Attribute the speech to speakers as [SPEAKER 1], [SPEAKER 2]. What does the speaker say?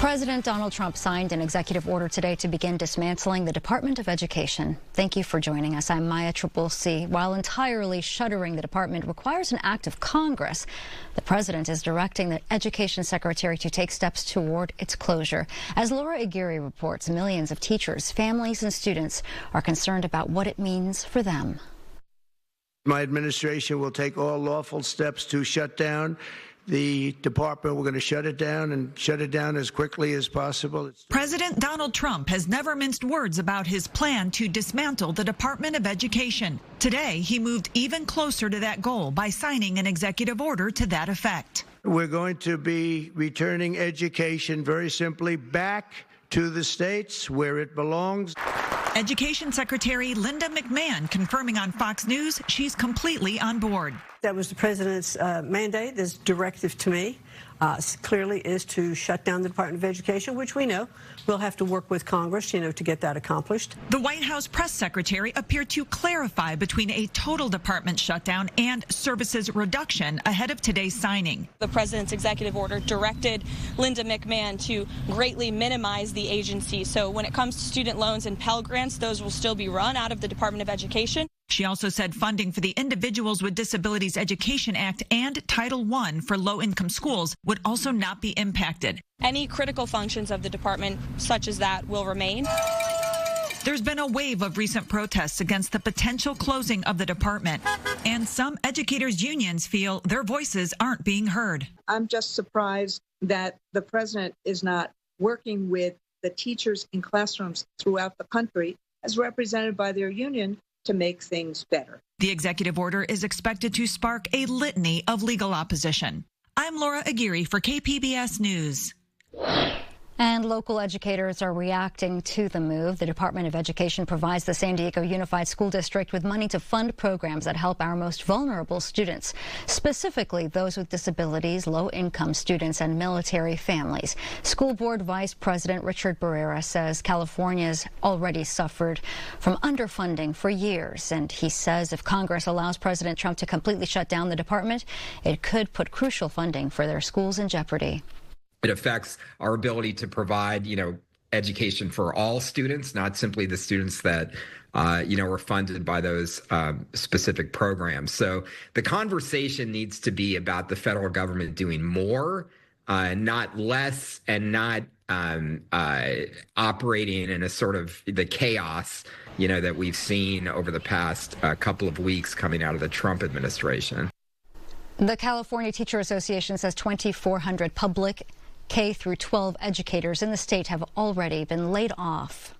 [SPEAKER 1] President Donald Trump signed an executive order today to begin dismantling the Department of Education. Thank you for joining us. I'm Maya Triple C. While entirely shuttering the department requires an act of Congress, the president is directing the Education Secretary to take steps toward its closure. As Laura Aguirre reports, millions of teachers, families, and students are concerned about what it means for them.
[SPEAKER 2] My administration will take all lawful steps to shut down the department. We're going to shut it down and shut it down as quickly as possible.
[SPEAKER 3] President Donald Trump has never minced words about his plan to dismantle the Department of Education. Today, he moved even closer to that goal by signing an executive order to that effect.
[SPEAKER 2] We're going to be returning education very simply back to the states where it belongs.
[SPEAKER 3] Education Secretary Linda McMahon confirming on Fox News she's completely on board.
[SPEAKER 4] That was the president's mandate. This directive to me clearly is to shut down the Department of Education, which we know we'll have to work with Congress, to get that accomplished.
[SPEAKER 3] The White House press secretary appeared to clarify between a total department shutdown and services reduction ahead of today's signing.
[SPEAKER 5] The president's executive order directed Linda McMahon to greatly minimize the agency. So when it comes to student loans and Pell Grants, those will still be run out of the Department of Education.
[SPEAKER 3] She also said funding for the Individuals with Disabilities Education Act and Title I for low-income schools would also not be impacted.
[SPEAKER 5] Any critical functions of the department, such as that, will remain.
[SPEAKER 3] There's been a wave of recent protests against the potential closing of the department, and some educators' unions feel their voices aren't being heard.
[SPEAKER 6] I'm just surprised that the president is not working with the teachers in classrooms throughout the country, as represented by their union, to make things better.
[SPEAKER 3] The executive order is expected to spark a litany of legal opposition. I'm Laura Aguirre for KPBS News.
[SPEAKER 1] And local educators are reacting to the move. The Department of Education provides the San Diego Unified School District with money to fund programs that help our most vulnerable students, specifically those with disabilities, low-income students, and military families. School Board Vice President Richard Barrera says California's already suffered from underfunding for years, and he says if Congress allows President Trump to completely shut down the department, it could put crucial funding for their schools in jeopardy.
[SPEAKER 7] It affects our ability to provide, education for all students, not simply the students that, were funded by those specific programs. So the conversation needs to be about the federal government doing more, not less, and not operating in a sort of the chaos, that we've seen over the past couple of weeks coming out of the Trump administration.
[SPEAKER 1] The California Teacher Association says 2,400 public K-12 educators in the state have already been laid off.